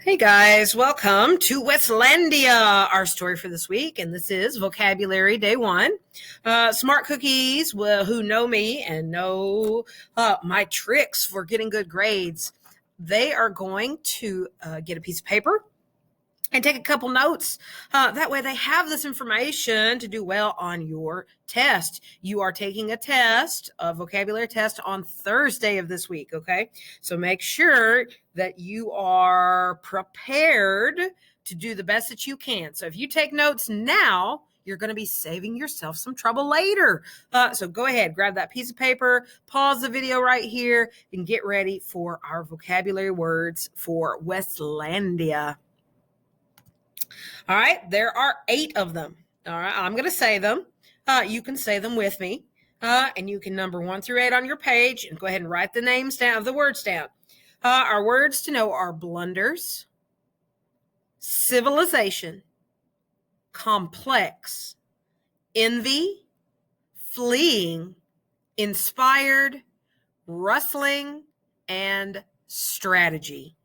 Hey guys, welcome to Westlandia, our story for this week, and this is Vocabulary Day 1. Smart cookies who know me and know my tricks for getting good grades, they are going to get a piece of paper and take a couple notes. That way they have this information to do well on your test. You are taking a test, a vocabulary test on Thursday of this week, okay? So make sure that you are prepared to do the best that you can. So if you take notes now, you're going to be saving yourself some trouble later. So go ahead, grab that piece of paper, pause the video right here, and get ready for our vocabulary words for Westlandia. All right, there are 8 of them. All right, I'm going to say them. You can say them with me, and you can number 1 through 8 on your page, and go ahead and write the names down, the words down. Our words to know are blunders, civilization, complex, envy, fleeing, inspired, rustling, and strategy.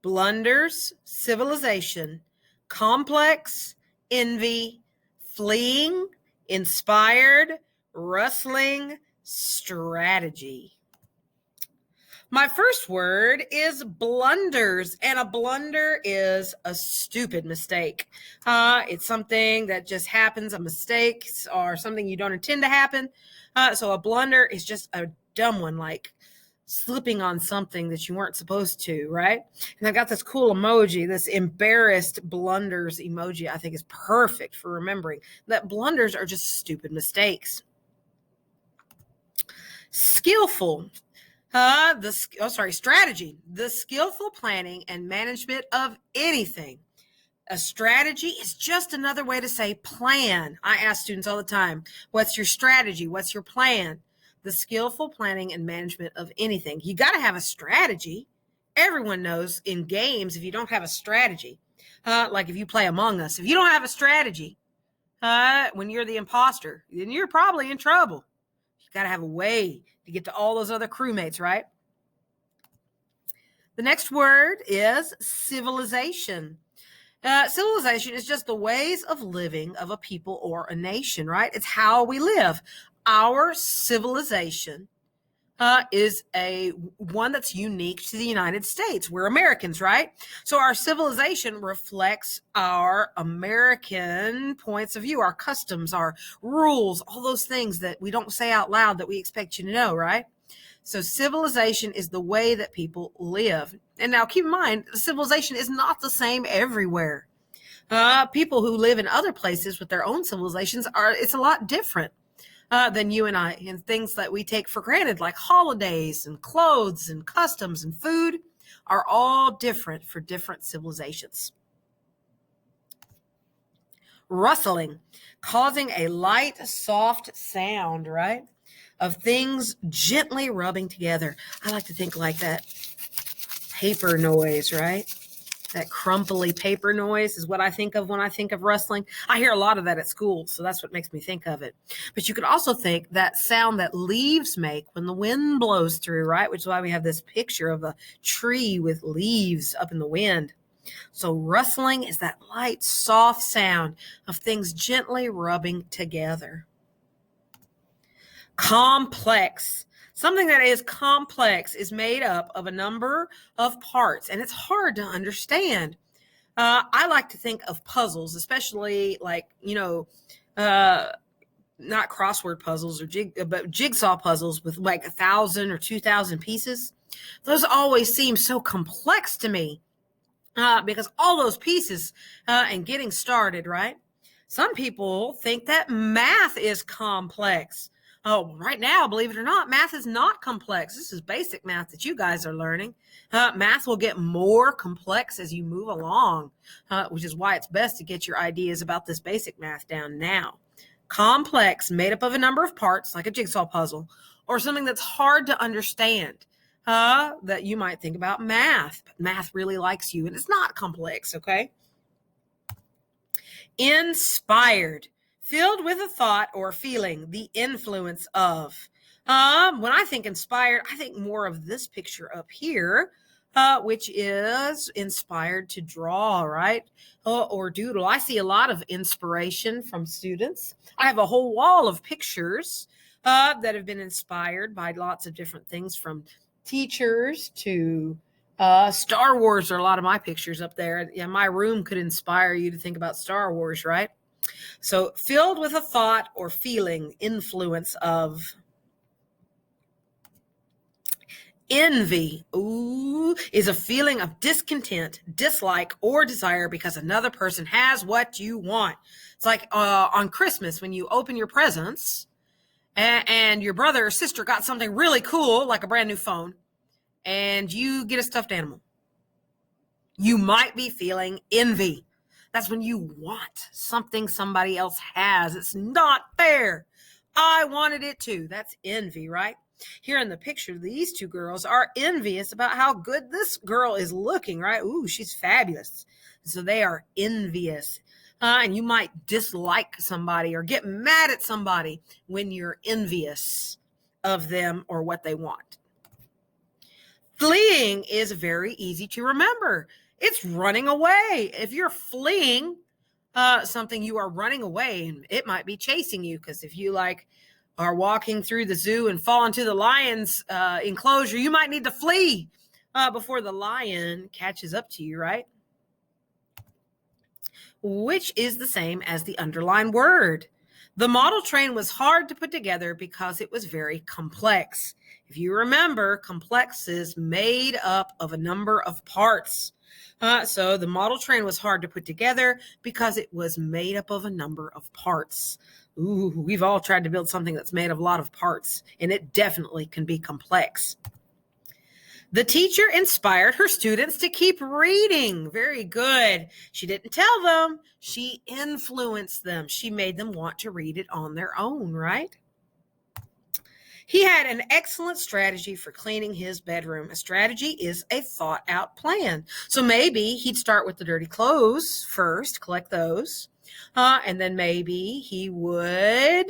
Blunders, civilization, complex, envy, fleeing, inspired, rustling, strategy. My first word is blunders, and a blunder is a stupid mistake. It's something that just happens, a mistake, or something you don't intend to happen. So a blunder is just a dumb one, like slipping on something that you weren't supposed to, right? And I got this cool emoji, this embarrassed blunders emoji. I think is perfect for remembering that blunders are just stupid mistakes. Skillful. Strategy. The skillful planning and management of anything. A strategy is just another way to say plan. I ask students all the time, what's your strategy? What's your plan? The skillful planning and management of anything. You got to have a strategy. Everyone knows in games, if you don't have a strategy, like if you play Among Us, if you don't have a strategy, when you're the imposter, then you're probably in trouble. You got to have a way to get to all those other crewmates, right? The next word is civilization. Civilization is just the ways of living of a people or a nation, right? It's how we live. Our civilization is one that's unique to the United States. We're Americans, right? So our civilization reflects our American points of view, our customs, our rules, all those things that we don't say out loud that we expect you to know, right? So civilization is the way that people live. And now keep in mind, civilization is not the same everywhere. People who live in other places with their own civilizations it's a lot different than you and I, and things that we take for granted, like holidays and clothes and customs and food, are all different for different civilizations. Rustling, causing a light, soft sound, right? Of things gently rubbing together. I like to think like that paper noise, right? That crumply paper noise is what I think of when I think of rustling. I hear a lot of that at school, so that's what makes me think of it. But you could also think that sound that leaves make when the wind blows through, right? Which is why we have this picture of a tree with leaves up in the wind. So rustling is that light, soft sound of things gently rubbing together. Complex. Something that is complex is made up of a number of parts, and it's hard to understand. I like to think of puzzles, especially like, not crossword puzzles but jigsaw puzzles with like 1,000 or 2,000 pieces. Those always seem so complex to me because all those pieces and getting started, right? Some people think that math is complex. Oh, right now, believe it or not, math is not complex. This is basic math that you guys are learning. Math will get more complex as you move along, which is why it's best to get your ideas about this basic math down now. Complex, made up of a number of parts, like a jigsaw puzzle, or something that's hard to understand, that you might think about math. But math really likes you, and it's not complex, okay? Inspired. Filled with a thought or feeling, the influence of. When I think inspired, I think more of this picture up here, which is inspired to draw, right? Or doodle. I see a lot of inspiration from students. I have a whole wall of pictures that have been inspired by lots of different things, from teachers to Star Wars. Are a lot of my pictures up there. Yeah, my room could inspire you to think about Star Wars, right? So, filled with a thought or feeling, influence of. Envy, is a feeling of discontent, dislike, or desire because another person has what you want. It's like on Christmas when you open your presents and your brother or sister got something really cool, like a brand new phone, and you get a stuffed animal. You might be feeling envy. That's when you want something somebody else has. It's not fair. I wanted it too. That's envy, right? Here in the picture, these two girls are envious about how good this girl is looking, right? Ooh, she's fabulous. So they are envious. And you might dislike somebody or get mad at somebody when you're envious of them or what they want. Fleeing is very easy to remember. It's running away. If you're fleeing something, you are running away, and it might be chasing you, because if you are walking through the zoo and fall into the lion's enclosure, you might need to flee before the lion catches up to you, right? Which is the same as the underlined word. The model train was hard to put together because it was very complex. If you remember, complex is made up of a number of parts. So the model train was hard to put together because it was made up of a number of parts. Ooh, we've all tried to build something that's made of a lot of parts, and it definitely can be complex. The teacher inspired her students to keep reading. Very good. She didn't tell them. She influenced them. She made them want to read it on their own, right? He had an excellent strategy for cleaning his bedroom. A strategy is a thought out plan. So maybe he'd start with the dirty clothes first, collect those. And then maybe he would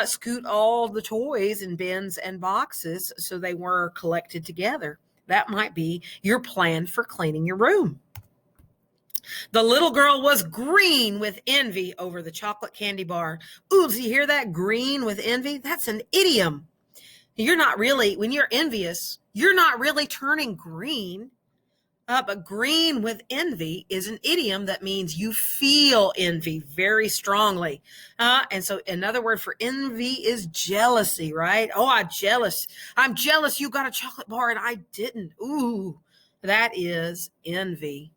scoot all the toys in bins and boxes so they were collected together. That might be your plan for cleaning your room. The little girl was green with envy over the chocolate candy bar. Ooh, do you hear that? Green with envy? That's an idiom. You're not really, when you're envious, you're not really turning green. But green with envy is an idiom that means you feel envy very strongly. And so another word for envy is jealousy, right? Oh, I'm jealous. I'm jealous you got a chocolate bar and I didn't. Ooh, that is envy.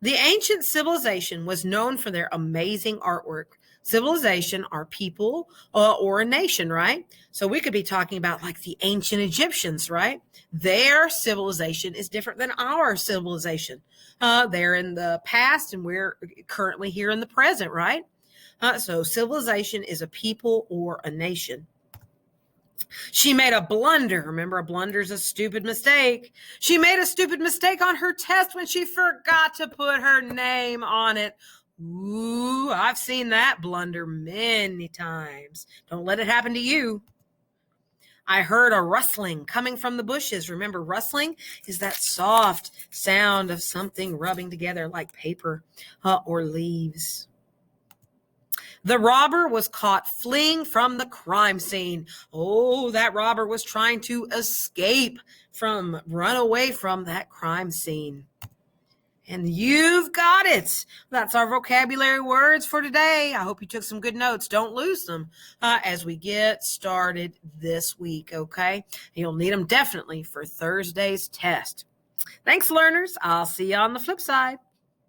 The ancient civilization was known for their amazing artwork. Civilization are people or a nation, right? So we could be talking about like the ancient Egyptians, right? Their civilization is different than our civilization. They're in the past and we're currently here in the present, right? So civilization is a people or a nation. She made a blunder. Remember, a blunder is a stupid mistake. She made a stupid mistake on her test when she forgot to put her name on it. Ooh, I've seen that blunder many times. Don't let it happen to you. I heard a rustling coming from the bushes. Remember, rustling is that soft sound of something rubbing together like paper or leaves. The robber was caught fleeing from the crime scene. Oh, that robber was trying to run away from that crime scene. And you've got it. That's our vocabulary words for today. I hope you took some good notes. Don't lose them as we get started this week, okay? You'll need them definitely for Thursday's test. Thanks, learners. I'll see you on the flip side.